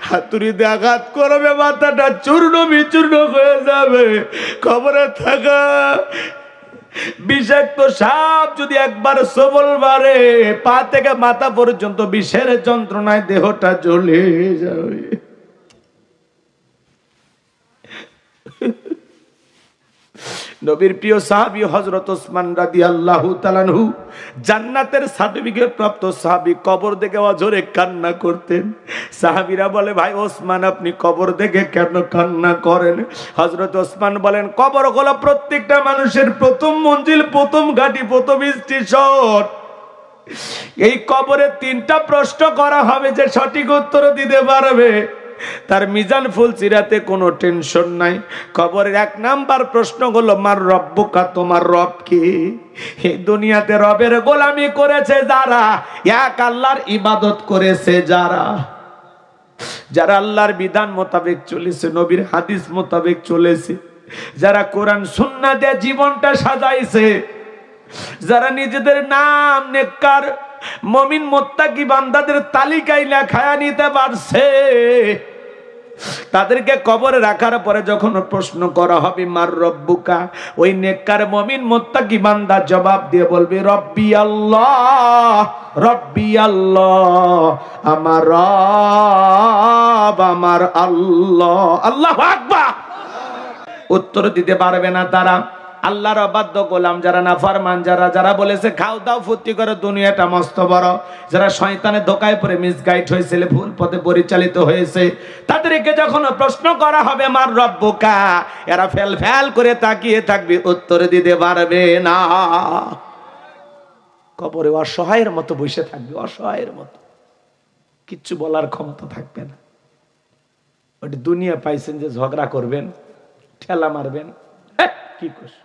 হাতুড়িতে আঘাত করবে, মাথাটা চূর্ণ বিচূর্ণ হয়ে যাবে। কবরে থাকা বিষাক্ত সাপ যদি একবার সবল বাড়ে, পা থেকে মাথা পর্যন্ত বিষের যন্ত্রণায় দেহটা জ্বলে যাবে। নবীর প্রিয় সাহাবী হযরত ওসমান রাদিয়াল্লাহু তাআলা আনহু, জান্নাতের সার্টিফিকেট প্রাপ্ত সাহাবী, কবর দেখে অঝরে কান্না করতেন। সাহাবীরা বলে, ভাই ওসমান আপনি কবর দেখে কেন কান্না করেন? হযরত ওসমান বলেন, কবর হলো প্রত্যেকটা মানুষের প্রথম মঞ্জিল, প্রথম ঘাঁটি, প্রথম স্টেশন। এই কবরে 3টা প্রশ্ন করা হবে, যে সঠিক উত্তর দিতে পারবে তার মিজান ফুল চিরাতে কোনো টেনশন নাই। কবরের 1 নাম্বার প্রশ্ন হলো, মার রব্বুকা, তোমার রব কি? এই দুনিয়াতে রবের গোলামি করেছে যারা, এক আল্লাহর ইবাদত করেছে যারা, যারা আল্লাহর বিধান মোতাবেক চলেছে, নবীর হাদিস মোতাবেক চলেছে, যারা কোরআন সুন্নাহ দিয়ে জীবনটা সাজাইছে, যারা নিজেদের নাম নেককার মুমিন মুত্তাকি বান্দাদের তালিকায় লেখায়া নিতে পারছে, তাদেরকে কবরে রাখার পরে যখন প্রশ্ন করা হবে মার রব্বুকা, ওই নেককার মুমিন মুত্তাকি বান্দা জবাব দিয়ে বলবে, রব্বি আল্লাহ, রব্বি আল্লাহ, আমার রব আমার আল্লাহ। আল্লাহু আকবার। উত্তর দিতে পারবে না তারা। আল্লাহর অবাধ্য গোলাম যারা, নাফরমান যারা, যারা বলেছে খাও দাও ফুর্তি করো, দুনিয়াটা মস্ত বড়, যারা শয়তানের ধোকায় পড়ে মিসগাইড হয়েছিল, ভুল পথে পরিচালিত হয়েছে, তাদেরকে যখন প্রশ্ন করা হবে মার রব্বুকা, এরা ফেল ফেল করে তাকিয়ে থাকবে, উত্তর দিতে পারবে না। কবরে অসহায়ের মতো বসে থাকবে, অসহায়ের মতো, কিচ্ছু বলার ক্ষমতা থাকবে না। ওটা দুনিয়া পাইছেন যে ঝগড়া করবেন, ঠেলা মারবেন, কি করছ,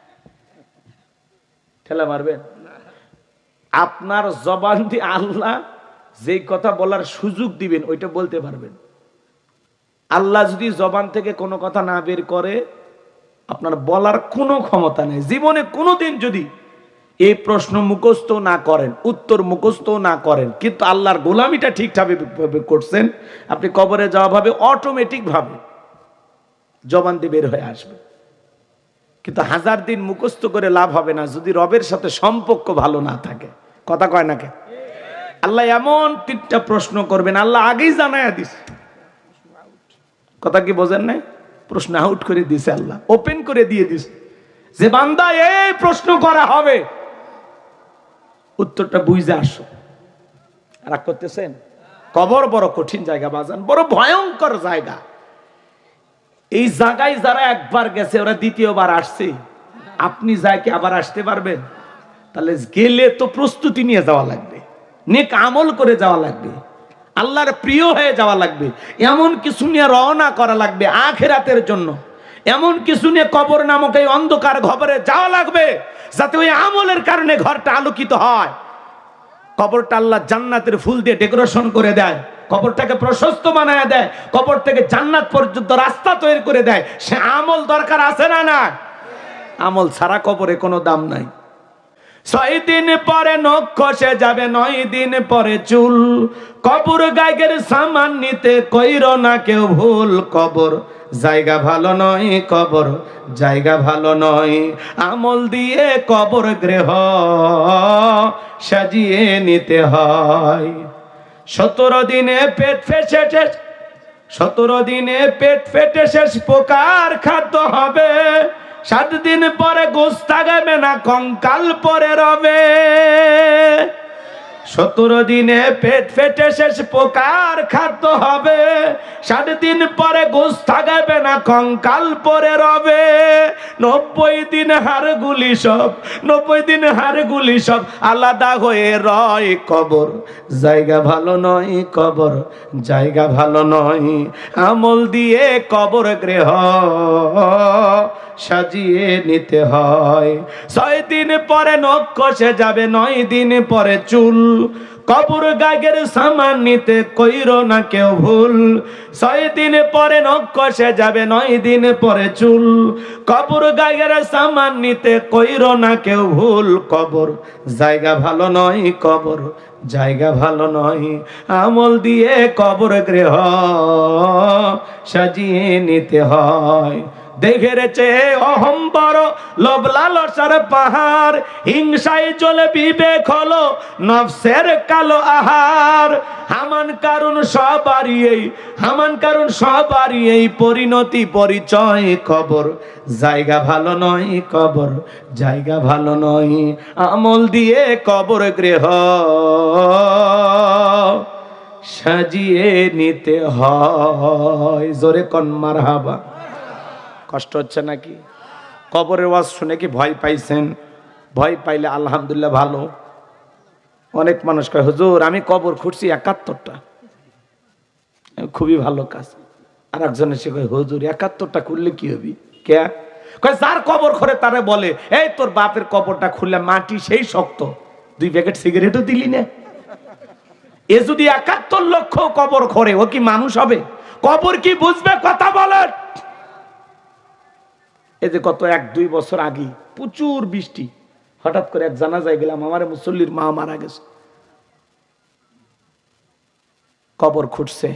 ঠেলা মারবেন? আপনার জবান দিয়ে আল্লাহ যেই কথা বলার সুযোগ দিবেন ওইটা বলতে পারবেন। আল্লাহ যদি জবান থেকে কোনো কথা না বের করে, আপনার বলার কোনো ক্ষমতা নেই। জীবনে কোনোদিন যদি এই প্রশ্ন মুখস্থ না করেন, উত্তর মুখস্থ না করেন, কিন্তু আল্লাহর গোলামিটা ঠিকঠাকভাবে করছেন, আপনি কবরে যাওয়া ভাবে অটোমেটিক ভাবে জবান দিয়ে বের হয়ে আসবে। কিন্তু 1000 দিন মুখস্থ করে লাভ হবে না যদি রবের সাথে সম্পর্ক ভালো না থাকে। কথা কয় না কে? আল্লাহ এমন 3টা প্রশ্ন করবেন, আল্লাহ আগেই জানায়া দিছে। কথা কি বোঝেন নাই? প্রশ্ন আউট করে দিছে, আল্লাহ ওপেন করে দিয়ে দিছে, যে বান্দা এই প্রশ্ন করা হবে, উত্তরটা বুঝে আসো। রাগ করতেছেন? কবর বড় কঠিন জায়গা বাজান, বড় ভয়ঙ্কর জায়গা। এই জায়গায় যারা একবার গেছে ওরা দ্বিতীয়বার আসছে, আপনি যাকে আবার আসতে পারবেন? তাহলে গেলে তো প্রস্তুতি নিয়ে যাওয়া লাগবে, নেক আমল করে যাওয়া লাগবে, আল্লাহর প্রিয় হয়ে যাওয়া লাগবে, এমন কিছু নিয়ে রওনা করা লাগবে আখিরাতের জন্য, এমন কিছু নিয়ে কবর নামক এই অন্ধকার ঘরে যাওয়া লাগবে যাতে ওই আমলের কারণে ঘরটা আলোকিত হয়। কবরটা আল্লাহ জান্নাতের ফুল দিয়ে ডেকোরেশন করে দেয়, কবরটাকে প্রশস্ত বানায় দেয়, কবর থেকে জান্নাত পর্যন্ত রাস্তা তৈরি করে দেয়। সে আমল দরকার আছে না? না, আমল ছাড়া কবরে কোনো দাম নাই। 6 দিন পরে নখ খসে যাবে, 9 দিন পরে চুল, কবর গায়ের সামান নিতে কইরো না কেউ ভুল। কবর জায়গা ভালো নয়, কবর জায়গা ভালো নয়, আমল দিয়ে কবর গৃহ সাজিয়ে নিতে হয়। 17 দিনে পেট ফেটে, 17 দিনে পেট ফেটে শেষ প্রকার খাদ্য হবে, 7 দিন পরে গোশ থাকবে না, কঙ্কাল পরে রবে। 17 দিনে পেট ফেটে শেষ প্রকার খাদ্য হবে, 7 দিন পরে গোশ থাকবে না, কঙ্কাল পরে রবে। 90 দিন হাড়গুলি সব, 90 দিন হাড়গুলি সব আলাদা হয়ে রয়। কবর জায়গা ভালো নয়, কবর জায়গা ভালো নয়, আমল দিয়ে কবর গৃহ সাজিয়ে নিতে হয়। 6 দিন পরে নখ খসে যাবে, 9 দিন পরে চুল, কবর গায়ের সামান নিতে কইরো না কেউ ভুল। 6 দিন পরে নখ খসে যাবে, 9 দিন পরে চুল, কবর গায়ের সামান নিতে কইরো না কেউ ভুল। কবর জায়গা ভালো নয়, কবর জায়গা ভালো নয়, আমল দিয়ে কবর গৃহ সাজিয়ে নিতে হয়। দেখে রেছে অহম বড়, লোভ লালসার পাহাড়, হিংসায় জ্বলে বিবেক হলো নফসের কালো আহার। হামান কারণ সবারই এই পরিণতি পরিচয়। কবর জায়গা ভালো নয়, কবর জায়গা ভালো নয়, আমল দিয়ে কবর গৃহ সাজিয়ে নিতে হয়। জোরে কোন মারহাবা। কষ্ট হচ্ছে নাকি? কবরের ওয়াজ শুনে কি ভয় পাইছেন? ভয় পাইলে আলহামদুলিল্লাহ ভালো। অনেক মানুষ কয় হুজুর আমি কবর খুঁড়ছি ৭১টা, খুবই ভালো কাজ। আর একজন এসে কয় হুজুর ৭১টা খুললে কি হবি? কে কয় যার কবর খোঁড়ে তারে বলে এই তোর বাপের কবরটা খুললে মাটি সেই শক্ত, 2 প্যাকেট সিগারেটও দিলি না। এ যদি ৭১ লক্ষ কবর খোঁড়ে ও কি মানুষ হবে? কবর কি বুঝবে? কথা বলেন। এই যে গত 1-2 বছর আগে প্রচুর বৃষ্টি, হঠাৎ করে এক জানাজায় গেলাম, আমার মুসল্লির মা মারা গেছে। কবর খুঁড়ছে,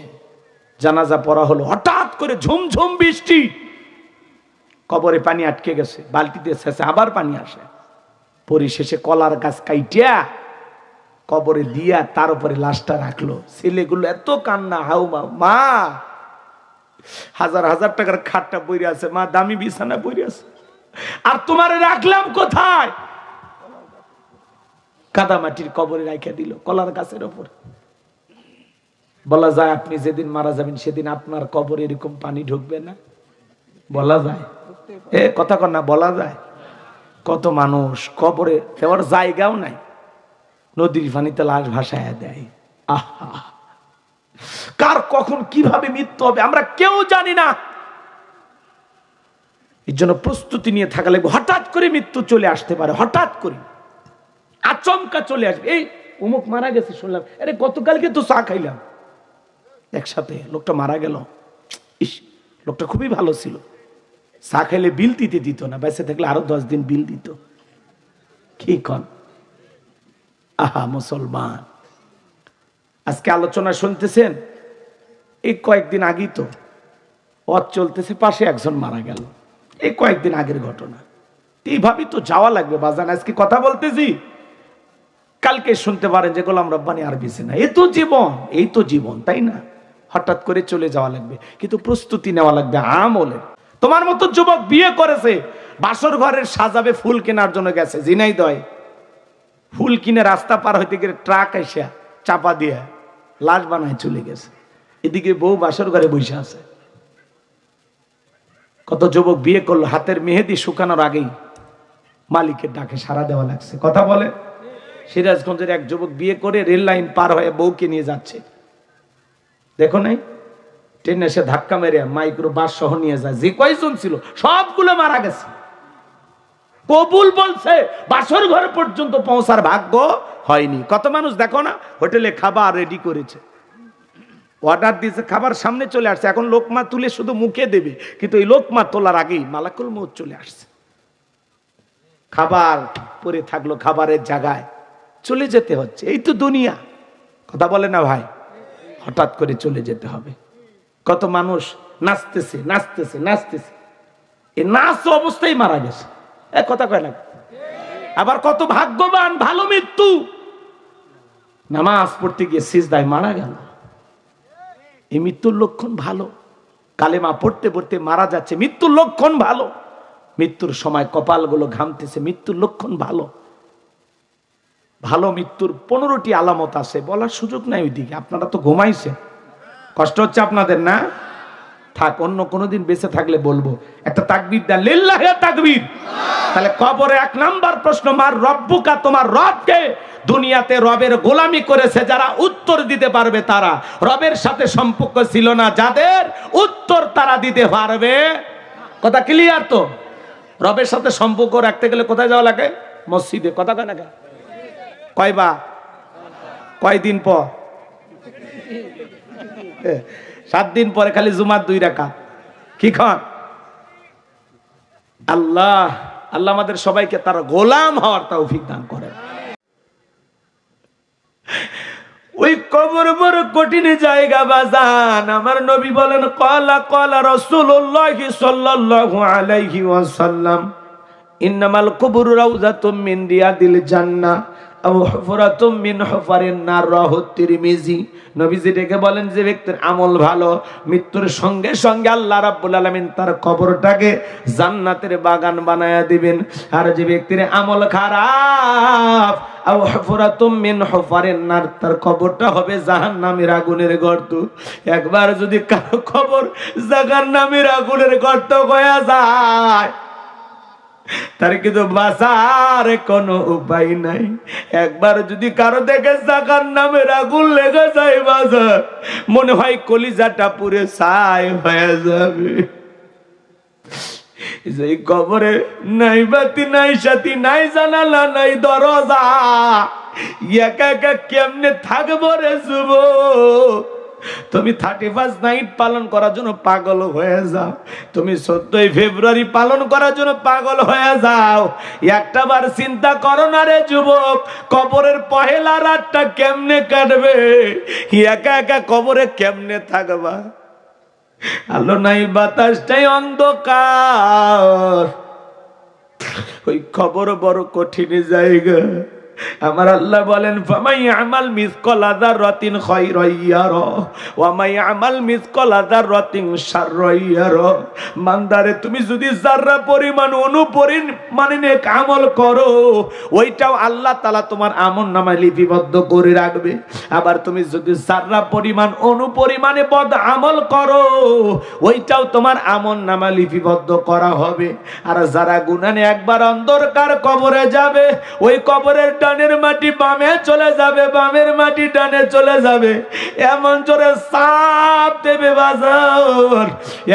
জানাজা পড়া হলো, হঠাৎ করে ঝুমঝুম বৃষ্টি, কবরে পানি আটকে গেছে, বালতিতে শেষে আবার পানি আসে। পরিশেষে কলার গাছ কাইটিয়া কবরে দিয়া তার উপরে লাশটা রাখলো। ছেলেগুলো এত কান্না, হাউ মা, মা 1000 টাকার খাটটা বইরে আছে, মা দামি বিছানা বইরে আছে, আর তোমারে রাখলাম কোথায়? কাদামাটির কবরে রাখা দিল, কলার গাছের উপর। বলা যায় আপনি যেদিন মারা যাবেন সেদিন আপনার কবরে এরকম পানি ঢুকবে না? বলা যায়? এ কথা কর না, বলা যায়? কত মানুষ কবরে দেওয়ার জায়গাও নাই, নদীর পানিতে লাশ ভাসায় দেয়। আহা, কার কখন কিভাবে মৃত্যু হবে আমরা কেউ জানি না। এর জন্য প্রস্তুতি নিয়ে থাকা লাগবে। হঠাৎ করে মৃত্যু চলে আসতে পারে, হঠাৎ করে আচমকা চলে আসবে। এই অমুক মারা গেছে শুনলাম, আরে গতকালকে তো চা খাইলাম একসাথে, লোকটা মারা গেল। ইস, লোকটা খুবই ভালো ছিল, চা খাইলে বিল দিতে দিত না, বেঁচে থাকলে আরো 10 দিন বিল দিত। কি কন? আহা মুসলমান, আজকে আলোচনা শুনতেছেন, এই কয়েকদিন আগেই তো পথ চলতেছে, পাশে একজন মারা গেল, এই কয়েকদিন আগের ঘটনা। এইভাবেই তো যাওয়া লাগবে বাজান। আজকে কথা বলতেছি, কালকে শুনতে পারেন যে গোলাম রব্বানী আর বেঁচে না। এই তো জীবন, এই তো জীবন, তাই না? হঠাৎ করে চলে যাওয়া লাগবে, কিন্তু প্রস্তুতি নেওয়া লাগবে আমলের। তোমার মতো যুবক বিয়ে করেছে, বাসর ঘরের সাজাবে, ফুল কেনার জন্য গেছে ঝিনাইদহে, ফুল কিনে রাস্তা পার হইতে গিয়ে ট্রাক এসে চাপা দিয়ে লাশ বানায় চলে গেছে। এদিকে বউ বাসর ঘরে বসে আছে। কত যুবক বিয়ে করলো, হাতের মেহেদি শুকানোর আগেই মালিকের ডাকে সাড়া দেওয়া লাগছে। কথা বলে, সিরাজগঞ্জের এক যুবক বিয়ে করে রেল লাইন পার হয়ে বউকে নিয়ে যাচ্ছে, দেখো নাই? ট্রেন এসে ধাক্কা মেরে মাইক্রো বাস সহ নিয়ে যায়। যে কয়জন ছিল সবগুলো মারা গেছে। কবুল বলছে, বাসর ঘর পর্যন্ত পৌঁছার ভাগ্য হয়নি। কত মানুষ দেখো না, হোটেলে খাবার রেডি করেছে, অর্ডার দিয়েছে, খাবার সামনে চলে আসছে, এখন লোকমা তুলে শুধু মুখে দেবে, কিন্তু এই লোকমা তোলার আগেই মালাকুল মউত চলে আসছে। খাবার পরে থাকলো, খাবারের জায়গায় চলে যেতে হচ্ছে। এই তো দুনিয়া। কথা বলে না ভাই? হঠাৎ করে চলে যেতে হবে। কত মানুষ নাচতেছে নাচতেছে নাচতেছে, এই নাচ অবস্থায় মারা গেছে। এক কথা কয় না? আবার কত ভাগ্যবান, ভালো মৃত্যু, নামাজ পড়তে গিয়ে সিজদায় মারা গেল। এই মৃত্যুর লক্ষণ ভালো। কালেমা পড়তে পড়তে মারা যাচ্ছে, মৃত্যুর লক্ষণ ভালো। মৃত্যুর সময় কপালগুলো ঘামতেছে, মৃত্যুর লক্ষণ ভালো। ভালো মৃত্যুর 15টি আলামত আছে, বলার সুযোগ নাই ওইদিকে। আপনারা তো ঘুমাইছেন, কষ্ট হচ্ছে আপনাদের না? থাক, অন্য কোনোদিন বেঁচে থাকলে বলবো। একটা তাকবীর দেন, লিল্লাহি তাকবীর। তাহলে কবরে 1 নাম্বার প্রশ্ন, মার রব্বুকা, তোমার রবকে। দুনিয়াতে রবের গোলামি করেছে যারা, উত্তর দিতে পারবে তারা। রবের সাথে সম্পর্ক ছিল না যাদের, উত্তর তারা দিতে পারবে। কথা ক্লিয়ার তো? রবের সাথে সম্পর্ক রাখতে গেলে কোথায় যাওয়া লাগে? মসজিদে। কথা কয় না? কয়বার? কয়দিন পর? 7 দিন পরে খালি জুমার 2 রাকাত। কি খান? আল্লাহ আল্লাহ আমাদের সবাইকে তার গোলাম হওয়ার তৌফিক দান করেন। ওই কবর বড় কঠিন জায়গা বাজান। আমার নবী বলেন ক্বালা রাসূলুল্লাহ সাল্লাল্লাহু আলাইহি ওয়াসাল্লাম ইন্নামাল কুবুরু রাউযাতুম মিন রিয়াদিল জান্নাহ আও হুফরাতুম মিন হুফারিন নার। রাহু তিরমিজি। নবীজি ডেকে বলেন যে ব্যক্তির আমল ভালো, মৃত্যুর সঙ্গে সঙ্গে আল্লাহ রাব্বুল আলামিন তার কবরটাকে জান্নাতের বাগান বানায়া দিবেন। আর যে ব্যক্তির আমল খারাপ আও হুফরাতুম মিন হুফারিন নার, তার কবরটা হবে জাহান্নামের আগুনের গর্ত। একবার যদি কারো কবর জাহান্নামের আগুনের গর্ত হয়ে যায়, তার কিন্তু বাঁচার কোনো উপায় নাই। একবার যদি কারো দেখে জাহান্নামের আগুন লেগে যায় বাজার, মনে হয় কলিজাটা পুরে ছাই হয়ে যাবে। এই কবরে নাই বাতি, নাই সাথী, নাই জানালা, নাই দরজা, একা একা কেমনে থাকবো রে যুবক? তুমি 31 নাইট পালন করার জন্য পাগল হয়ে যাও, তুমি 14 ফেব্রুয়ারি পালন করার জন্য পাগল হয়ে যাও। একটা বার চিন্তা করো না রে যুবক, কবরের পহেলা রাতটা কেমনে কাটবে? একা একা কবরে কেমনে থাকবা? আলো নাই, বাতাসটাই অন্ধকার। ওই কবর বড় কঠিন জায়গা। আমার আল্লাহ বলেন ফামাই আমাল মিসকালা যাররাতিন খায়রান ইয়ারা ওয়া মাই আমাল মিসকালা যাররাতিন শাররান ইয়ারা। বান্দারে, তুমি যদি যাররা পরিমাণ অনুপরিমাণে নেক আমল করো, ওইটাও আল্লাহ তাআলা তোমার আমলনামায় লিপিবদ্ধ করে রাখবে। আবার তুমি যদি যাররা পরিমাণ অনুপরিমাণে বদ আমল করো, ওইটাও তোমার আমলনামায় লিপিবদ্ধ করা হবে। আর যারা গুনাহে একবার অন্ধকার কবরে যাবে, ওই কবরের ডানের মাটি বামে চলে যাবে, বামের মাটি ডানে চলে যাবে, এমন জোরে চাপ দেবে বাজার,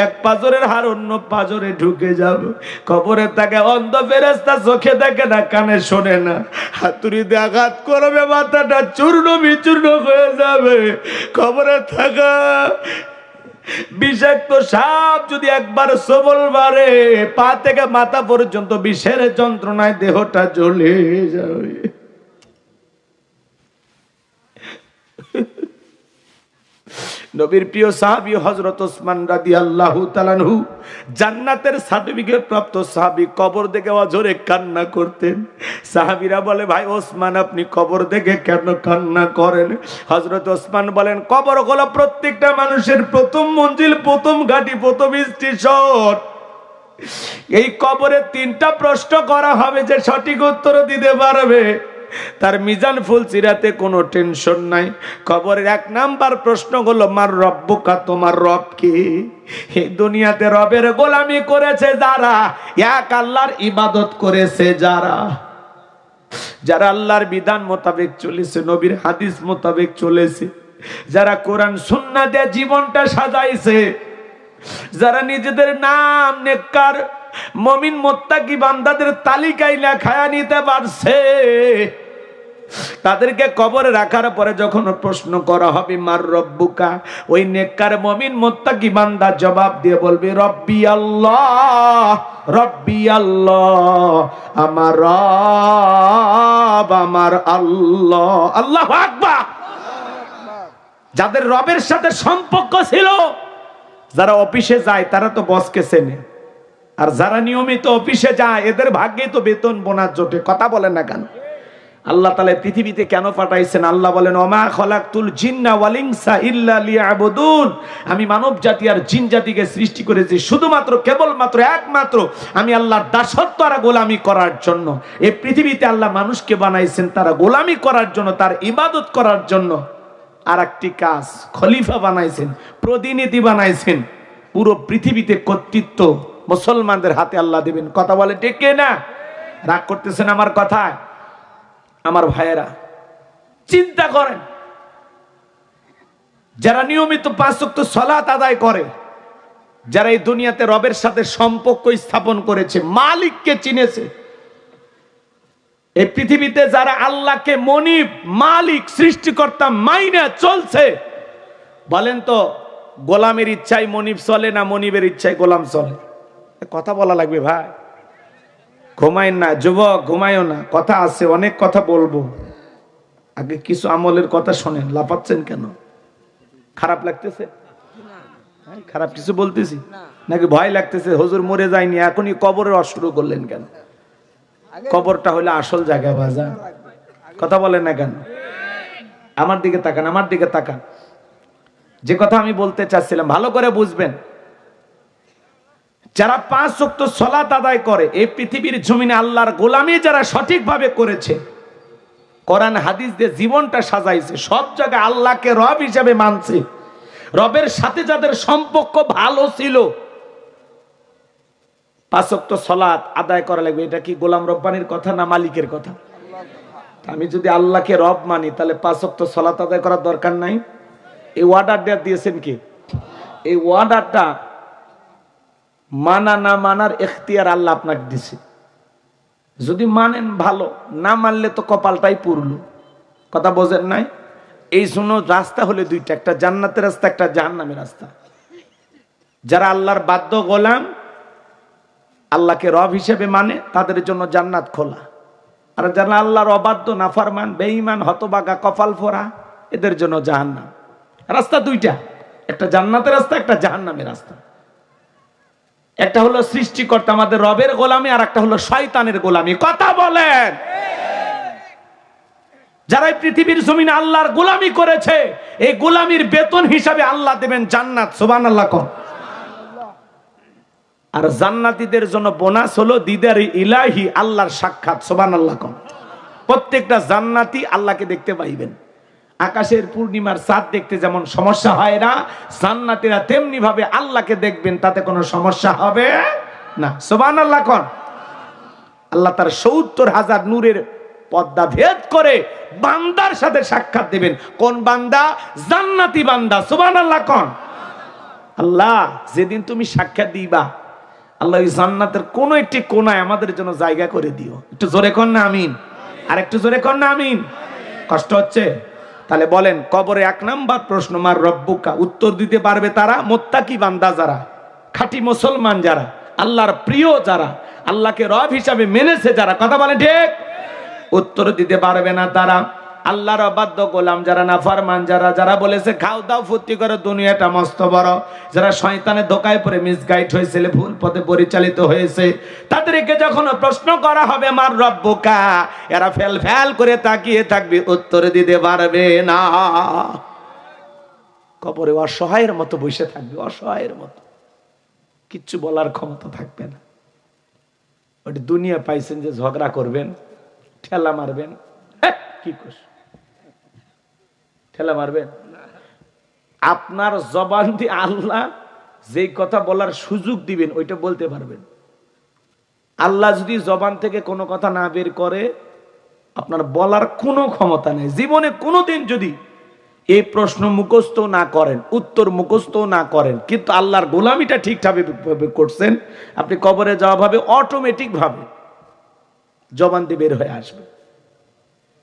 এক পাজরের হাড় অন্য পাজরে ঢুকে যাবে। কবরে তাকে অন্ধ ফেরেশতা, চোখে দেখে না, কানে শোনে না, হাতুড়ি দিয়ে আঘাত করবে, মাথাটা চূর্ণ বিচূর্ণ হয়ে যাবে। কবরে থাকা বিষাক্ত সাপ যদি একবার সবল বাড়ে, পা থেকে মাথা পর্যন্ত বিষের যন্ত্রণায় দেহটা জ্বলে যাবে। নবীর প্রিয় সাহাবী হযরত ওসমান রাদিয়াল্লাহু তাআলা আনহু, জান্নাতের সার্টিফিকেট প্রাপ্ত সাহাবী, কবর দেখে অঝরে কান্না করতেন। সাহাবীরা বলে, ভাই ওসমান, আপনি কবর দেখে কেন কান্না করেন? হযরত ওসমান বলেন, কবর হলো প্রত্যেকটা মানুষের প্রথম মঞ্জিল, প্রথম ঘাঁটি, প্রথম স্টেশন। এই কবরে 3টা প্রশ্ন করা হবে, যে সঠিক উত্তর দিতে পারবে তার মিজান ফুল চিরাতে কোনো টেনশন নাই। কবরের 1 নাম্বার প্রশ্ন হলো মার রব্বুকা, তোমার রব কি? এই দুনিয়াতে রবের গোলামি করেছে যারা, এক আল্লাহর ইবাদত করেছে যারা, যারা আল্লাহর বিধান মোতাবেক চলেছে, নবীর হাদিস মোতাবেক চলেছে, যারা কোরআন সুন্নাহ দিয়ে জীবনটা সাজাইছে, যারা নিজেদের নাম নেককার মুমিন মুত্তাকি বান্দাদের তালিকায় লেখায়া নিতে পারছে, তাদেরকে কবরে রাখার পরে যখন প্রশ্ন করা হবে মার রব্বুকা, ওই নেককার মুমিন মুত্তাকি বান্দা জবাব দিয়ে বলবে রব্বি আল্লাহ, রব্বি আল্লাহ, আমার রব আমার আল্লাহ। আল্লাহু আকবার। যাদের রবের সাথে সম্পর্ক ছিল, যারা অফিসে যায় তারা তো বসকে চেনে, আর যারা নিয়মিত অফিসে যায় এদের ভাগ্যে তো বেতন বোনাস জোটে। কথা বলেন না কেন? আল্লাহ তাআলা পৃথিবীতে কেন পাঠাইছেন? আল্লাহ বলেন ওমা খলাকতুল জিন্না ওয়াল ইনসা ইল্লা লিয়াবুদুন, আমি মানব জাতি আর জিন জাতিকে সৃষ্টি করেছি শুধুমাত্র কেবলমাত্র একমাত্র আমি আল্লাহর দাসত্ব আর গোলামি করার জন্য। এই পৃথিবীতে আল্লাহ মানুষকে বানাইছেন তারা গোলামি করার জন্য, তার ইবাদত করার জন্য। আর একটি কাজ, খলিফা বানাইছেন, প্রতিনিধি বানাইছেন। পুরো পৃথিবীতে কর্তৃত্ব মুসলমানদের হাতে আল্লাহ দিবেন। কথা বলে ঠিক না? রাগ করতেছেন আমার কথায়? আমার ভাইয়েরা, চিন্তা করেন, যারা নিয়মিত 5 ওয়াক্ত সালাত আদায় করে, যারা এই দুনিয়াতে রবের সাথে সম্পর্ক স্থাপন করেছে, মালিককে চিনেছে, এই পৃথিবীতে যারা আল্লাহকে মনিব, মালিক, সৃষ্টিকর্তা মাইনা চলছে, বলেন তো গোলামের ইচ্ছায় মনিব চলে না মনিবের ইচ্ছায় গোলাম চলে? কথা বলা লাগবে ভাই। ঘুমায়েন না যুবক, ঘুমায়ও না, কথা আছে, অনেক কথা বলবো। আগে কিছু আমলের কথা শোনেন, লাফাচ্ছেন কেন? খারাপ লাগতেছে? খারাপ কিছু বলতেছি নাকি ভয় লাগতেছে? হুজুর মরে যায়নি, এখনই কবরের শুরু করলেন কেন? কবরটা হলো আসল জায়গা বাজার। কথা বলেন না কেন? আমার দিকে তাকান, আমার দিকে তাকান। যে কথা আমি বলতে চাচ্ছিলাম ভালো করে বুঝবেন। যারা 5 ওয়াক্ত সালাত আদায় করে, এই পৃথিবীর জমিনে আল্লাহর গোলামি যারা সঠিকভাবে করেছে, কোরআন হাদিস দিয়ে জীবনটা সাজাইছে, সব জায়গায় আল্লাহকে রব হিসেবে মানছে, রবের সাথে যাদের সম্পর্ক ভালো ছিল, 5 ওয়াক্ত সালাত আদায় করা লাগবে। এটা কি গোলাম রব্বানির কথা না মালিকের কথা? আমি যদি আল্লাহকে রব মানি তাহলে 5 ওয়াক্ত সালাত আদায় করার দরকার নাই। এই অর্ডারটা দিয়েছেন কি? এই অর্ডারটা মানা না মানার এখতিয়ার আল্লাহ আপনাকে দিছে। যদি মানেন ভালো, না মানলে তো কপালটাই পুরলো। কথা বোঝেন নাই? এই জন্য রাস্তা হলে দুইটা, একটা জান্নাতের রাস্তা, একটা জাহান্নামের রাস্তা। যারা আল্লাহর বাধ্য গোলাম, আল্লাহকে রব হিসেবে মানে, তাদের জন্য জান্নাত খোলা। আর যারা আল্লাহর অবাধ্য, নাফরমান, বেঈমান, হতভাগা, কপাল ফোড়া, এদের জন্য জাহান্নাম। রাস্তা দুইটা, একটা জান্নাতের রাস্তা, একটা জাহান্নামের রাস্তা। একটা হলো সৃষ্টিকর্তা আমাদের রবের গোলামি, আর একটা হলো শয়তানের গোলামি। কথা বলেন। যারা এই পৃথিবীর জমিনে আল্লাহর গোলামি করেছে, এই গোলামির বেতন হিসাবে আল্লাহ দেবেন জান্নাত। সুবহানাল্লাহ কোন। আর জান্নাতীদের জন্য বোনাস হলো দিদারে ইলাহি, আল্লাহর সাক্ষাৎ। সুবহানাল্লাহ কোন। প্রত্যেকটা জান্নাতি আল্লাহকে দেখতে পাইবেন। আকাশের পূর্ণিমার চাঁদ দেখতে যেমন সমস্যা হয় না, জান্নাতীরা তেমনি ভাবে আল্লাহকে দেখবেন, তাতে কোনো সমস্যা হবে না। সুবহানাল্লাহ কোন। আল্লাহ তার ৭০,০০০ নূরের পর্দা ভেদ করে বান্দার সাথে সাক্ষাৎ দিবেন। কোন বান্দা? জান্নাতি বান্দা। সুবহানাল্লাহ কোন। আল্লাহ যেদিন তুমি সাক্ষাৎ দিবা, আল্লাহ ওই জান্নাতের কোন একটি কোনায় আমাদের জন্য জায়গা করে দিও। একটু জোরে কর না আমিন। আর একটু জোরে কর না আমিন। কষ্ট হচ্ছে? তাহলে বলেন, কবরে 1 নাম্বার প্রশ্ন, মার রব্বুকা, উত্তর দিতে পারবে তারা মুত্তাকি বান্দা, যারা খাঁটি মুসলমান, যারা আল্লাহর প্রিয়, যারা আল্লাহকে রব হিসাবে মেনেছে, যারা। কথা বলে ঠিক? উত্তর দিতে পারবে না তারা। আল্লাহর অবাধ্য গোলাম যারা, নাফরমান যারা, যারা বলেছে খাও দাও ফুর্তি করে, দুনিয়াটা মস্ত বড়, যারা শয়তানের ধোকায় পড়ে মিসগাইড হয়েছিল, ভুল পথে পরিচালিত হয়েছে, তাদেরকে যখন প্রশ্ন করা হবে মার রব্বুকা, এরা ফেল ফেল করে তাকিয়ে থাকবে, উত্তর দিতে পারবে না। কবরে অসহায়ের মতো বসে থাকবে, অসহায়ের মতো, কিচ্ছু বলার ক্ষমতা থাকবে না। ওটা দুনিয়া পাইছেন যে ঝগড়া করবেন, ঠেলা মারবেন, কি করছ, ঠেলা মারবেন। আপনার জবান দিয়ে আল্লাহ যেই কথা বলার সুযোগ দিবেন, ওইটা বলতে পারবেন। আল্লাহ যদি জবান থেকে কোনো কথা না বের করে, আপনার বলার কোনো ক্ষমতা নেই। জীবনে কোনোদিন যদি এই প্রশ্ন মুখস্থ না করেন, উত্তর মুখস্থ না করেন, কিন্তু আল্লাহর গোলামিটা ঠিকঠাকভাবে করছেন, আপনি কবরে যাওয়া ভাবে অটোমেটিক ভাবে জবান দিয়ে বের হয়ে আসবে।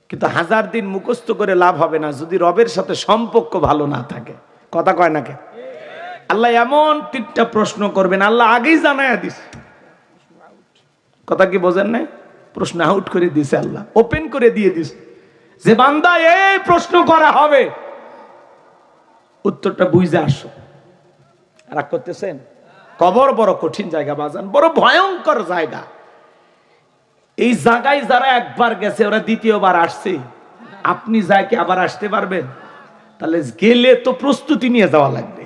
কিন্তু 1000 দিন মুখস্থ করে লাভ হবে না যদি রবের সাথে সম্পর্ক ভালো না থাকে। কথা কয় না কে? আল্লাহ এমন 3টা প্রশ্ন করবেন, আল্লাহ আগেই জানায়া দিছে। কথা কি বোঝেন নাই? প্রশ্ন আউট করে দিছে, আল্লাহ ওপেন করে দিয়ে দিছে যে বান্দা এই প্রশ্ন করা হবে, উত্তরটা বুঝে আসো। রাগ করতেছেন? কবর বড় কঠিন জায়গা বাজান, বড় ভয়ঙ্কর জায়গা। এই জায়গায় যারা একবার গেছে, ওরা দ্বিতীয়বার আসছে। আপনি যাই কি আবার আসতে পারবেন? তাহলে গেলে তো প্রস্তুতি নিয়ে যাওয়া লাগবে,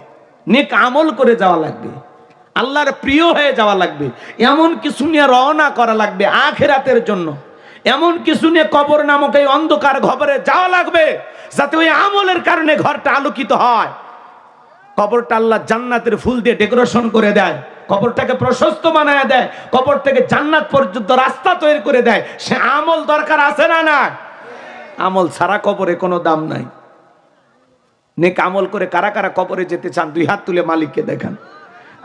নেক আমল করে যাওয়া লাগবে, আল্লাহর প্রিয় হয়ে যাওয়া লাগবে, এমন কিছু নিয়ে রওনা করা লাগবে আখিরাতের জন্য। এমন কিছু নিয়ে কবর নামক এই অন্ধকার ঘরে যাওয়া লাগবে, যাতে ওই আমলের কারণে ঘরটা আলোকিত হয়। কবরটা আল্লাহ জান্নাতের ফুল দিয়ে ডেকোরেশন করে দেয়, কবরটাকে প্রশস্ত বানায় দেয়, কবর থেকে জান্নাত পর্যন্ত রাস্তা তৈরি করে দেয়। সে আমল দরকার আছে না? না, আমল ছাড়া কবরে কোনো দাম নাই। নেক আমল করে কারা কারা কবরে যেতে চান? 2 হাত তুলে মালিককে দেখান।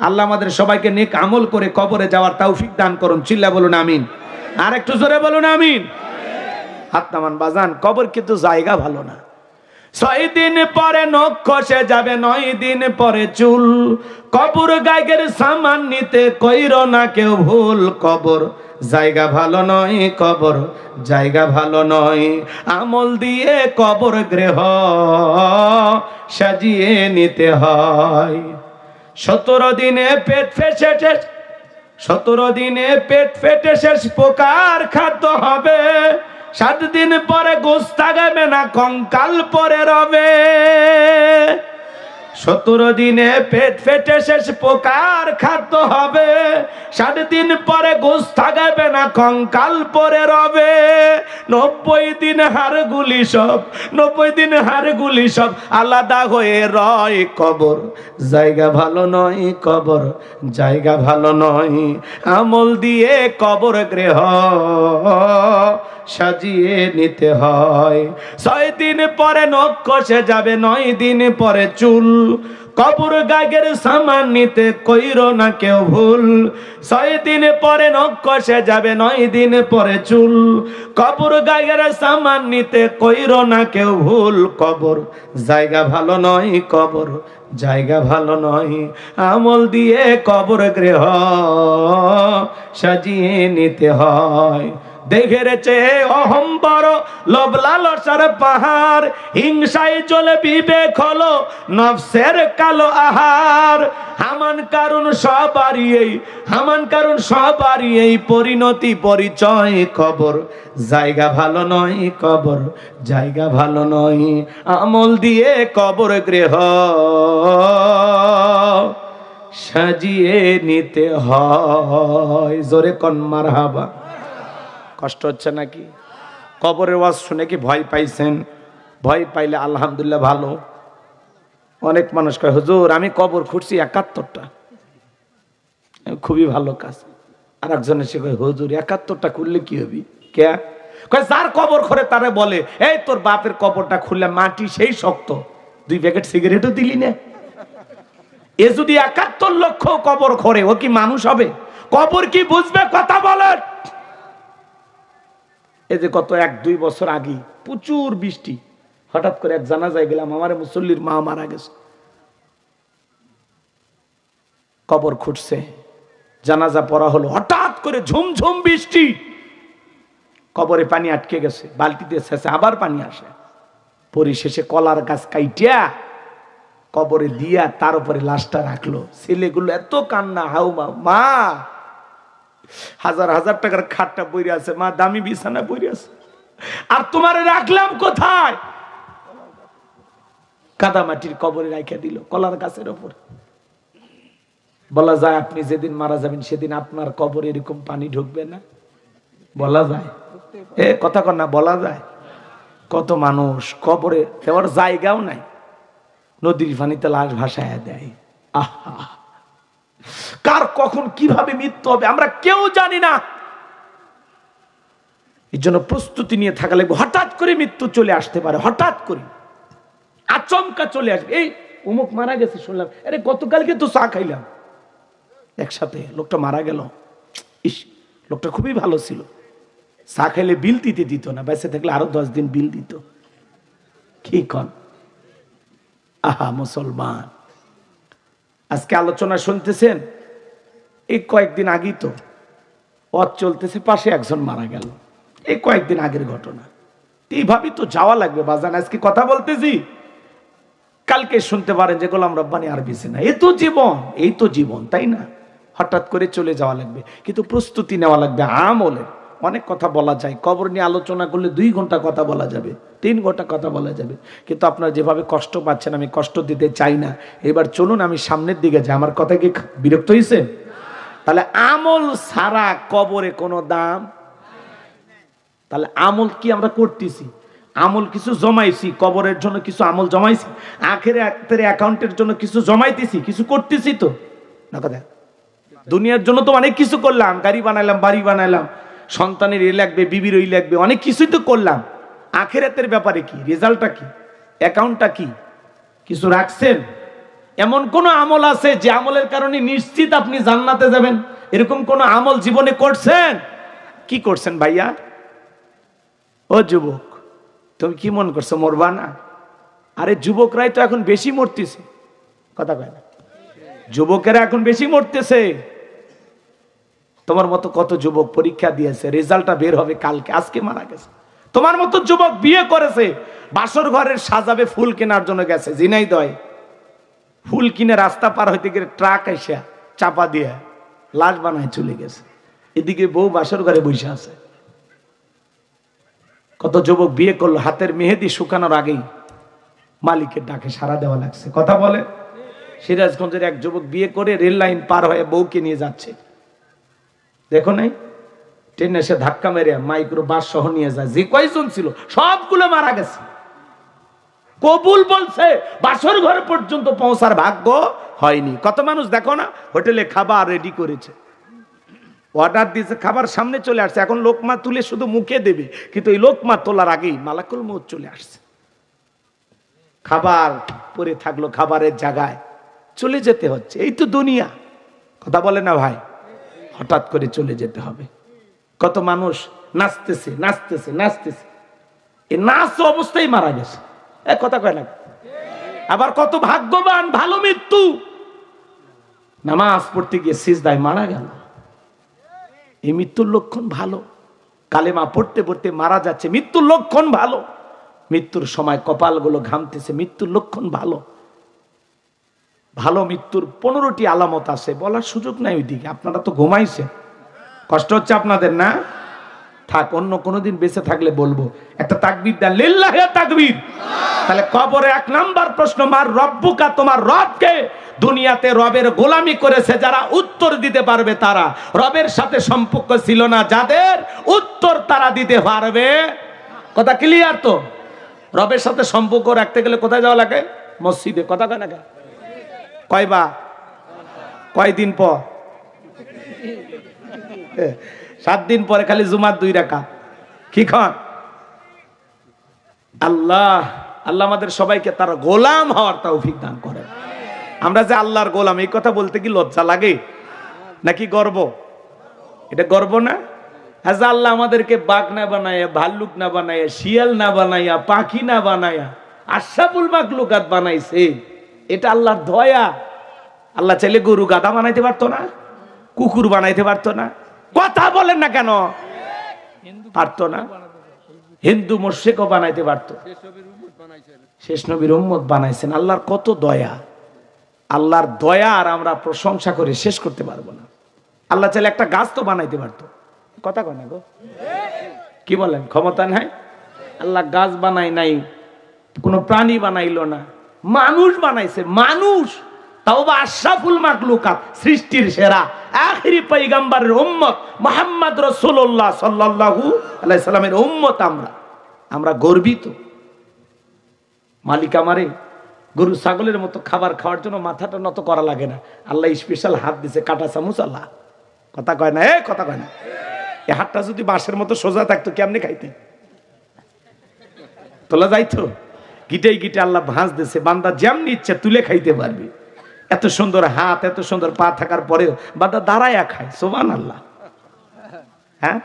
আল্লাহ আমাদের সবাইকে নেক আমল করে কবরে যাওয়ার তৌফিক দান করুন। চিল্লা বলুন আমিন। আর একটু জোরে বলুন আমিন। হাত নামান বাজান। কবর কিন্তু জায়গা ভালো না। 6 দিন পরে নখ খসে যাবে, 9 দিন পরে চুল। কবর গায়ের সামান নিতে কইরো না কেউ ভুল, কবর জায়গা ভালো নয়, কবর জায়গা ভালো নয়। আমল দিয়ে কবর গৃহ সাজিয়ে নিতে হয়। 17 দিনে পেট ফেটে 17 দিনে পেট ফেটে শেষ প্রকার খাদ্য হবে। 7 দিন পরে গোশ থাকবে না, কঙ্কাল পরে রবে। 17 দিনে পেট ফেটে শেষ প্রকার খাদ্য হবে। 7 দিন পরে গোশ থাকবে না, কঙ্কাল পরে রবে। 90 দিন হাড়গুলি সব 90 দিন হাড়গুলি সব আলাদা হয়ে রয়। কবর জায়গা ভালো নয়, কবর জায়গা ভালো নয়। আমল দিয়ে কবর গৃহ সাজিয়ে নিতে হয়। 6 দিন পরে নখ কষে যাবে, 9 দিন পরে চুল। কবর গাগের সামান নিতে কইরো না কেউ ভুল। 6 দিন পরে নখ কষে যাবে, 9 দিন পরে চুল। কবর গাগের সামান নিতে কইরো না কেউ ভুল। কবর জায়গা ভালো নয়, কবর জায়গা ভালো নয়। আমল দিয়ে কবর গৃহ সাজিয়ে নিতে হয়। দেখে রেছে অহম বড়, লোভ লালসার পাহাড়। হিংসায় চলে বিবেক হলো নফসের কালো আহার। হামান কারণ সবারই এই পরিণতি পরিচয়। কবর জায়গা ভালো নয়, কবর জায়গা ভালো নয়। আমল দিয়ে কবর গৃহ সাজিয়ে নিতে হয়। জোরে কোন মারহাবা। কষ্ট হচ্ছে নাকি? কবরের ওয়াজ শুনে কি ভয় পাইছেন? ভয় পাইলে আলহামদুলিল্লাহ ভালো। অনেক মানুষ কয় হুজুর আমি কবর খুঁড়ছি 71টা, খুবই ভালো কাজ। আর একজন এসে কয় হুজুর 71টা খুললে কি হবি? কে কয় যার কবর খোঁড়ে তারে বলে এই তোর বাপের কবরটা খুললে মাটি সেই শক্ত, 2 প্যাকেট সিগারেটও দিলি না। এ যদি 71 লক্ষ কবর খোঁড়ে ও কি মানুষ হবে? কবর কি বুঝবে? কথা বলেন। এই যে গত 1-2 বছর আগে প্রচুর বৃষ্টি, হঠাৎ করে এক জানাজায় গেলাম, আমার মুসল্লির মা মারা গেছে। কবর খুঁড়ছে, জানাজা পড়া হলো, হঠাৎ করে ঝুমঝুম বৃষ্টি, কবরে পানি আটকে গেছে, বালতি দিয়ে শেষে আবার পানি আসে। পরিশেষে কলার গাছ কাইটিয়া কবরে দিয়া তার উপরে লাশটা রাখলো। ছেলেগুলো এত কান্না, হাউমা, মা 1000 টাকার খাটটা বইরে আছে, মা দামি বিছানা বইরে আছে, আর তোমারে রাখলাম কোথায়? কাদামাটির কবরে রাখা দিল, কলার গাছের উপর। বলা যায় আপনি যেদিন মারা যাবেন সেদিন আপনার কবরে এরকম পানি ঢুকবে না? বলা যায়? কথা কর না, বলা যায়? কত মানুষ কবরে দেওয়ার জায়গাও নাই, নদীর পানিতে লাশ ভাসায় দেয়। আহা, কার কখন কিভাবে মৃত্যু হবে আমরা কেউ জানি না। এই জন্য প্রস্তুতি নিয়ে থাকা লাগবে। হঠাৎ করে মৃত্যু চলে আসতে পারে, হঠাৎ করে আচমকা চলে আসবে। এই অমুক মারা গেছে শুনলাম, আরে গতকালকে তো চা খাইলাম একসাথে, লোকটা মারা গেল। ইস, লোকটা খুবই ভালো ছিল, চা খাইলে বিল দিত না, বেঁচে থাকলে আরো 10 দিন বিল দিত। কি কন? আহা মুসলমান, আজকে আলোচনা শুনতেছেন, এই কয়েকদিন আগেই তো পথ চলতেছে, পাশে একজন মারা গেল, এই কয়েকদিন আগের ঘটনা। এইভাবেই তো যাওয়া লাগবে বাজান। আজকে কথা বলতেছি, কালকে শুনতে পারেন যে গোলাম রব্বানী আর বেঁচে না। এই তো জীবন, এই তো জীবন, তাই না? হঠাৎ করে চলে যাওয়া লাগবে, কিন্তু প্রস্তুতি নেওয়া লাগবে আমলের। অনেক কথা বলা যায়, কবর নিয়ে আলোচনা করলে 2 ঘন্টা কথা বলা যাবে, 3 ঘন্টা কথা বলা যাবে, কিন্তু আপনারা যেভাবে কষ্ট পাচ্ছেন আমি কষ্ট দিতে চাই না। এবার চলুন আমি সামনের দিকে যাই। আমার কথা কি বিরক্ত হয়েছে? তাহলে আমল ছাড়া কবরে কোনো দাম। তাহলে আমল কি আমরা করতেছি? আমল কিছু জমাইছি, কবরের জন্য কিছু আমল জমাইছি, আখিরাতের অ্যাকাউন্টের জন্য কিছু জমাইতেছি, কিছু করতেছি তো না? কথা, দুনিয়ার জন্য তো অনেক কিছু করলাম, গাড়ি বানাইলাম, বাড়ি বানাইলাম, সন্তানের এই লাগবে, বিবির ওই লাগবে, অনেক কিছুই তো করলাম। আখিরাতের ব্যাপারে কি? রেজাল্টটা কি? অ্যাকাউন্টটা কি? কিছু রাখছেন? এমন কোন আমল আছে যে আমলের কারণে নিশ্চিত আপনি জান্নাতে যাবেন? এরকম কোন আমল জীবনে করছেন? কি করছেন ভাইয়া? ও যুবক, তুমি কি মনে করছো মরবা না? আরে যুবকরাই তো এখন বেশি মরতেছে, কথা কয় না? যুবকেরা এখন বেশি মরতেছে। তোমার মতো কত যুবক পরীক্ষা দিয়েছে, রেজাল্টটা বের হবে কালকে, আজকে মারা গেছে। তোমার মতো যুবক বিয়ে করেছে, বাসর ঘরের সাজাবে ফুল কেনার জন্য গেছে ঝিনাইদহে, ফুল কিনে রাস্তা পার হইতে গিয়ে ট্রাক এসে চাপা দিয়ে লাশ বানায় চলে গেছে। এদিকে বউ বাসর ঘরে বসে আছে। কত যুবক বিয়ে করলো, হাতের মেহেদি শুকানোর আগেই মালিকের ডাকে সাড়া দেওয়া লাগছে। কথা বলে, সিরাজগঞ্জের এক যুবক বিয়ে করে রেল লাইন পার হয়ে বউকে নিয়ে যাচ্ছে, দেখো নাই, ট্রেন এসে ধাক্কা মেরে মাইক্রো বাস সহ নিয়ে যায়। যে কয়জন ছিল সবগুলো মারা গেছে। কবুল বলছে, বাসর ঘর পর্যন্ত পৌঁছার ভাগ্য হয়নি। কত মানুষ দেখো না, হোটেলে খাবার রেডি করেছে, অর্ডার দিয়েছে, খাবার সামনে চলে আসছে, এখন লোকমা তুলে শুধু মুখে দেবে, কিন্তু এই লোকমা তোলার আগেই মালাকুল মউত চলে আসছে। খাবার পরে থাকলো, খাবারের জায়গায় চলে যেতে হচ্ছে। এই তো দুনিয়া, কথা বলে না ভাই, হঠাৎ করে চলে যেতে হবে। কত মানুষ নাচতেছে নাচতেছে নাচতেছে, এই নাচ অবস্থায় মারা গেছে। এক কথা কয় না। আবার কত ভাগ্যবান, ভালো মৃত্যু, নামাজ পড়তে গিয়ে সিজদায় মারা গেল। এই মৃত্যুর লক্ষণ ভালো। কালেমা পড়তে পড়তে মারা যাচ্ছে, মৃত্যুর লক্ষণ ভালো। মৃত্যুর সময় কপালগুলো ঘামতেছে, মৃত্যুর লক্ষণ ভালো। ভালো মৃত্যুর 15টি আলামত আছে, বলার সুযোগ নাই ওইদিকে। আপনারা তো ঘুমাইছেন, কষ্ট হচ্ছে আপনাদের না? থাক, অন্য কোনোদিন বেঁচে থাকলে বলবো। একটা তাকবীর দেন, লিল্লাহি তাকবীর। তাহলে কবরে 1 নাম্বার প্রশ্ন, মার রব্বুকা, তোমার রবকে। দুনিয়াতে রবের গোলামি করেছে যারা, উত্তর দিতে পারবে তারা। রবের সাথে সম্পর্ক ছিল না যাদের, উত্তর তারা দিতে পারবে। কথা ক্লিয়ার তো? রবের সাথে সম্পর্ক রাখতে গেলে কোথায় যাওয়া লাগে? মসজিদে। কথা কয় না? কয়বার? কয়দিন পর? 7 দিন পরে খালি জুমার 2 রাকাত। কি খান? আল্লাহ আল্লাহ আমাদের সবাইকে তার গোলাম হওয়ার তৌফিক দান করেন। আমরা যে আল্লাহর গোলাম, এই কথা বলতে কি লজ্জা লাগে নাকি গর্ব? এটা গর্ব না? হাজা আল্লাহ আমাদেরকে বাঘ না বানায়া, ভাল্লুক না বানায়া, শিয়াল না বানায়া, পাখি না বানায়া, আশরাফুল মাখলুকাত বানাইছে। এটা আল্লাহর দয়া। আল্লাহ চাইলে গরু গাধা বানাইতে পারতো না? কুকুর বানাইতে পারতো না? কথা বলেন না কেন? পারতো না? হিন্দু মুশরিকও বানাইতে পারতো। শেষ নবীর উম্মত বানাইছেন। আল্লাহর কত দয়া! আল্লাহর দয়া আর আমরা প্রশংসা করে শেষ করতে পারবো না। আল্লাহ চাইলে একটা গাছ তো বানাইতে পারতো। কথা কয় না গো? কি বলেন? ক্ষমতা নাই? আল্লাহ গাছ বানাই নাই, কোন প্রাণী বানাইলো না, মানুষ বানাইছে। মানুষ, তাও বা আশরাফুল মাখলুকাত, সৃষ্টির সেরা, আখিরি পয়গম্বরের উম্মত মুহাম্মদ রাসূলুল্লাহ সাল্লাল্লাহু আলাইহি সাল্লামের উম্মত। আমরা গর্বিত। মালিক আমারে গরু ছাগলের মতো খাবার খাওয়ার জন্য মাথাটা নত করা লাগে না। আল্লাহ স্পেশাল হাত দিছে, কাটা চামচ। আল্লাহ কথা কয় না? কথা কয় না? এই হাতটা যদি বাঁশের মতো সোজা থাকতো কেমনে খাইতে? তোলা যাইতো? গিটে গিটে আল্লাহ ভাঁজ দিছে, বান্দা যেমনি ইচ্ছে তুলে খাইতে পারবি। এত সুন্দর হাত, এত সুন্দর পা থাকার পরেও বান্দা দাঁড়ায়া খায়। সুবহানাল্লাহ। হ্যাঁ,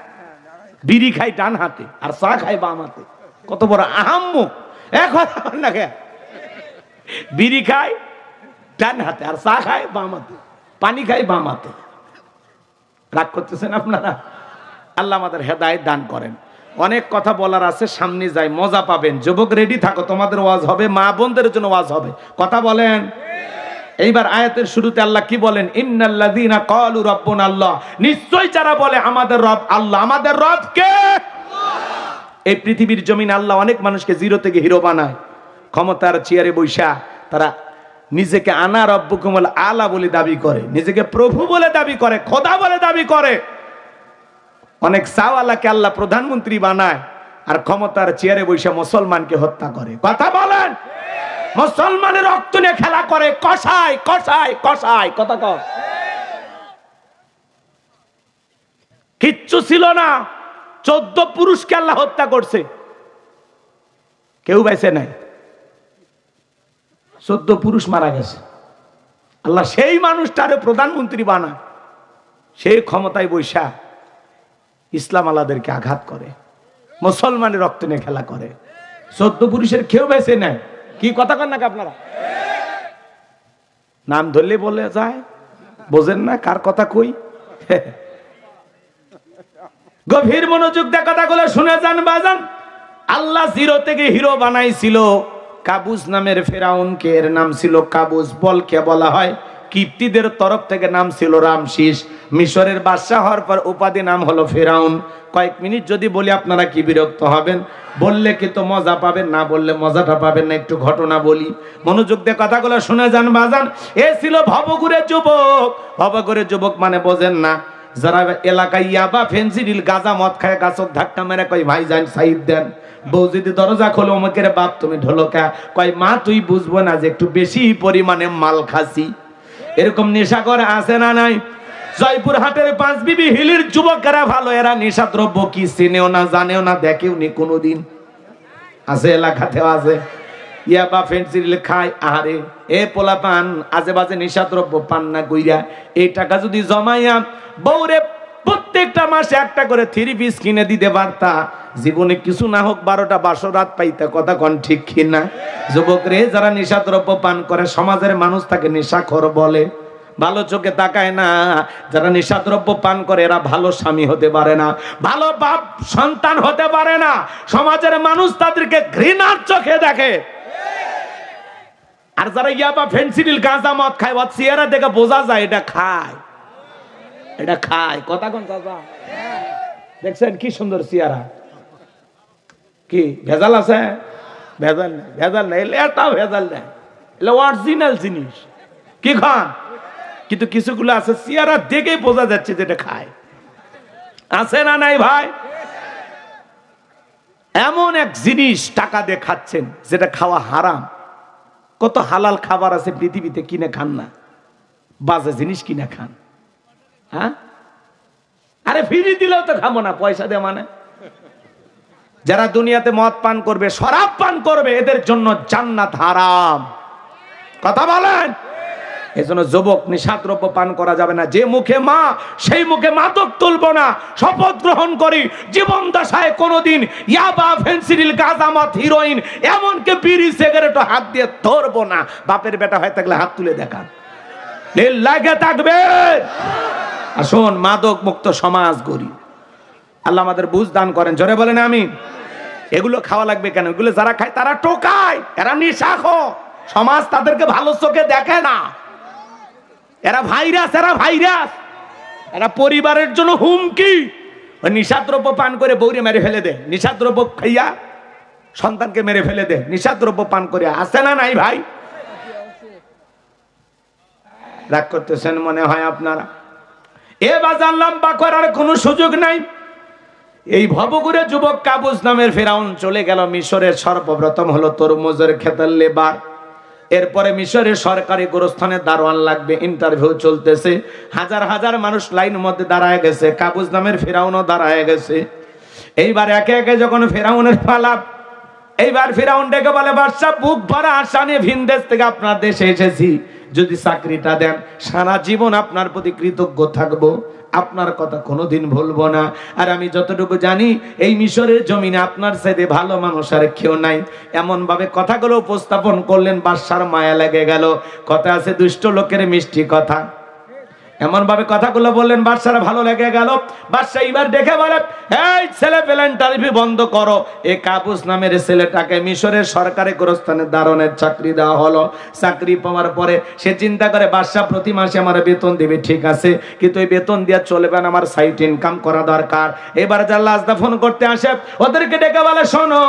বিড়ি খাই ডান হাতে আর চা খাই বাম হাতে। কত বড় আহাম্মক! না, বিড়ি খাই ডান হাতে আর চা খাই বাম হাতে, পানি খাই বাম হাতে। রাগ করতেছেন আপনারা? আল্লাহ আমাদের হেদায়েত দান করেন। অনেক কথা বলার আছে, সামনে যাই, মজা পাবেন। যুবক রেডি থাকো, তোমাদের ওয়াজ হবে, মা বোনদের জন্য ওয়াজ হবে। কথা বলেন। এইবার আয়াতের শুরুতে আল্লাহ কি বলেন? ইন্নাল্লাযীনা ক্বালু রাব্বুনা আল্লাহ, নিশ্চয় যারা বলে আমাদের রব আল্লাহ। আমাদের রব কে? এই পৃথিবীর জমিনে আল্লাহ অনেক মানুষকে জিরো থেকে হিরো বানায়। ক্ষমতার চেয়ারে বৈশা তারা নিজেকে আনা রব্বুকুমুল আলা বলে দাবি করে, নিজেকে প্রভু বলে দাবি করে, খোদা বলে দাবি করে। অনেক সাওয়ালাকে আল্লাহ প্রধানমন্ত্রী বানায় আর ক্ষমতার চেয়ারে বৈশা মুসলমানকে হত্যা করে। কথা বলেন। মুসলমানের রক্ত নিয়ে খেলা করে, কষায় কষায় কষায়। কথা কও। কিচ্ছু ছিল না, 14 পুরুষকে আল্লাহ হত্যা করছে, কেউ বেঁচে নাই। 14 পুরুষ মারা গেছে। আল্লাহ সেই মানুষটারে প্রধানমন্ত্রী বানায়, সেই ক্ষমতায় বৈশা ইসলাম আলাদেরকে আঘাত করে, মুসলমানের রক্ত নিয়ে খেলা করে। 14 পুরুষের কেউ বেঁচে নাই। কি কথা কন নাকি আপনারা? নাম ধরলে বলে যায়, বোঝেন না কার কথা কই? গভীর মনোযোগ দিয়ে কথাগুলো শুনে যান বাজান। আল্লাহ জিরো থেকে হিরো বানাইছিল কাবুস নামের ফেরাউনকে। এর নাম ছিল কাবুস। বলকে বলা হয়। কিপ্তিদের তরফ থেকে নাম ছিল রামশিস। মিশরের বাদশাহ হওয়ার পর উপাধি নাম হলো ফেরাউন। কয়েক মিনিট যদি বলি আপনারা কি বিরক্ত হবেন? বললে কিন্তু মজা পাবেন, না বললে মজাটা পাবেন না। একটু ঘটনা বলি, মনোযোগ দিয়ে কথাগুলো শুনে যান বাজান। এ ছিল ভবঘুরে যুবক। ভবঘুরে যুবক মানে বোঝেন না? যারা এলাকায় ইয়াবা ফেন্সিডিল গাঁজা মদ খায় গাছত ধাক্কা মেরে কয় ভাই যান সাইড দেন। বউ যদি দরজা খোলো অমুকের বাপ তুমি ঢোলকা, কয় মা তুই বুঝবো না যে একটু বেশি পরিমাণে মাল খাসি। এরকম নেশা করে আছে না নাই? জয়পুর হাটের পাঁচ বিবি হিলির যুবকেরা ভালো, এরা নেশা দ্রব্য কি চিনেও না, জানেও না, দেখেও নি কোনোদিন। আছে, এলাকাতেও আছে। ইয়াবা ফেন্সিডিল খায়। আরে এ পোলা পান আজে বাজে নেশা দ্রব্য পান না কইরা এই টাকা যদি জমাইয়া বউরে প্রত্যেকটা মাসে একটা করে 3 পিস কিনে দিতে পারতা, জীবনে কিছু না হোক 12টা বাসরাত পাইতা। কথা কোন ঠিক কিনা? যুবক রে, যারা নেশা দ্রব্য পান করে সমাজের মানুষ তাকে নেশাখোর বলে, ভালো চোখে তাকায় না। যারা নেশা দ্রব্য পান করে এরা ভালো স্বামী হতে পারে না, ভালো বাপ সন্তান হতে পারে না। সমাজের মানুষ তাদেরকে ঘৃণার চোখে দেখে। আর যারা ইয়াবা ফেন্সিডিল গাঁজা মদ খায়, ওর চেহারা দেখে বোঝা যায় এটা খায়, এটা খায়। কথা কোন চাচা? দেখছেন কি সুন্দর চেহারা? কি ভেজাল আছে? ভেজাল নেই, ভেজাল নেই, এটাও ভেজাল নেই, এটা অরিজিনাল জিনিস। কি খান? কিন্তু কিছুগুলো আছে চেহারা দেখেই বোঝা যাচ্ছে যেটা খায়। আছে না নাই ভাই? এমন এক জিনিস টাকা দিয়ে খাচ্ছেন যেটা খাওয়া হারাম। কত হালাল খাবার আছে পৃথিবীতে, কিনে খান না, বাজে জিনিস কিনে খান। হ্যাঁ, আরে ফ্রি দিলেও তো খাবো না, পয়সা দিয়ে মানে। যারা দুনিয়াতে মদ পান করবে, শরাব পান করবে, এদের জন্য জান্নাত হারাম। কথা বলেন। এজন্য যুবক, নিশাদ্রব্য পান করা যাবে না। যে মুখে মা সেই মুখে মাদক তুলবো না। শপথ গ্রহণ করি জীবন দশায় কোনোদিন ইয়াবা ফেন্সিডিল গাঁজা মদ হিরোইন এমনকি বিড়ি সিগারেট হাত দিয়ে ধরবো না। বাপের বেটা হয়ে থাকলে হাত তুলে দেখান, লাগে থাকবে। আসুন মাদক মুক্ত সমাজ গড়ি। আল্লাহ আমাদের বুঝ দান করেন, জোরে বলেন আমিন। এগুলো খাওয়া লাগবে কেন? এগুলো যারা খায় তারা টোকায়, এরা নিশাখোর। সমাজ তাদেরকে ভালো চোখে দেখে না। এরা ভাইরাস, এরা ভাইরাস, এরা পরিবারের জন্য হুমকি। নিশাদ্রব্য পান করে বউরে মেরে ফেলে দেয়, নিশাদ্রব্য খাইয়া সন্তানকে মেরে ফেলে দেয়, নিশাদ্রব্য পান করে। আছে না নাই ভাই? রাগ করতেছেন মনে হয় আপনারা। এ বাজার লম্বা করার কোনো সুযোগ নাই। এই ভবঘুরে যুবক কাবুস নামের ফেরাউন চলে গেল মিশরের। সর্বপ্রথম হলো তরমুজের খেতের লেবার। এরপরে মিশরের সরকারি গোরস্থানে দারোয়ান লাগবে, ইন্টারভিউ চলতেছে। হাজার হাজার মানুষ লাইন মধ্যে দাঁড়ায় গেছে। কাবুস নামের ফেরাউনও দাঁড়ায় গেছে। এইবার একে একে যখন ফেরাউনের পালা, এইবার ফেরাউন ডেকে বলে, বাদশা বুক ভরা আশা নিয়ে ভিন দেশ থেকে আপনার দেশে এসেছি, যদি চাকরিটা দেন সারা জীবন আপনার প্রতি কৃতজ্ঞ থাকবো, আপনার কথা কোনোদিন ভুলবো না। আর আমি যতটুকু জানি এই মিশরের জমিনে আপনার চাইতে ভালো মানুষ আর কেউ নাই। এমন ভাবে কথাগুলো উপস্থাপন করলেন, বাদশার মায়া লেগে গেল। কথা আছে দুষ্ট লোকের মিষ্টি কথা। এমন ভাবে কথাগুলো বললেন, বাদশার ভালো লেগে গেল। বাদশা এবার দেখে বলে, এই ছেলে পেলেন ইন্টারভিউ বন্ধ করো। এই কাবুস নামের ছেলেটাকে মিশরের সরকারি গোরস্থানে দারোয়ানের চাকরি দেওয়া হলো। চাকরি পাওয়ার পরে সে চিন্তা করে, বাদশা প্রতি মাসে আমার বেতন দিবে, ঠিক আছে, কিন্তু এই বেতন দিয়ে চলবে না, আমার সাইড ইনকাম করা দরকার। এবার যার লাশ দাফন করতে আসে ওদেরকে ডেকে বলে, শোনো,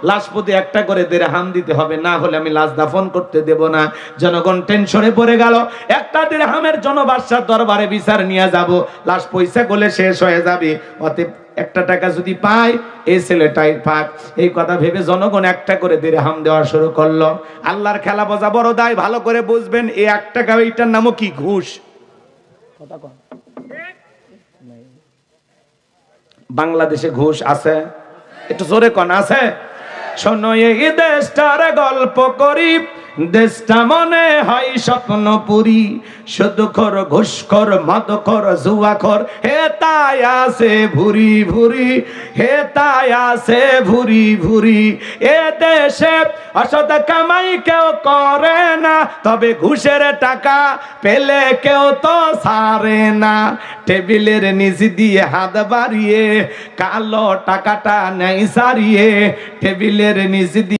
লাশ প্রতি একটা করে দিরহাম দিতে হবে, না হলে আমি লাশ দাফন করতে দেব না। জনগণ টেনশনে পড়ে গেল। একটা দিরহামের জন্য বাদশা দরবারে বিচার নিয়ে যাব, লাশ পয়সা করলে শেষ হয়ে যাবে, অতএব একটা টাকা যদি পাই এই ছেলেটাই পাক। এই কথা ভেবে জনগণ একটা করে দিরহাম দেওয়া শুরু করলো। আল্লাহর খেলা বোঝা বড় দায়, ভালো করে বুঝবেন। এই 1 টাকা, এইটার নামও কি? ঘুষ। বাংলাদেশে ঘুষ আছে? একটু জোরে কোন আছে? শোনো এই দেশটার গল্প করি, দেশটা মনে হয় স্বপ্নপুরী, সুদখোর ঘুষখোর মদখোর জুয়াখোর হে তাই আছে ভুরি ভুরি, হে তাই আছে ভুরি ভুরি। এ দেশে অসৎ কামাই কেউ করে না, তবে ঘুষের টাকা পেলে কেউ তো ছাড়ে না। টেবিলের নিচ দিয়ে হাত বাড়িয়ে কালো টাকাটা নেই সারিয়ে, টেবিলের নিচ দিয়ে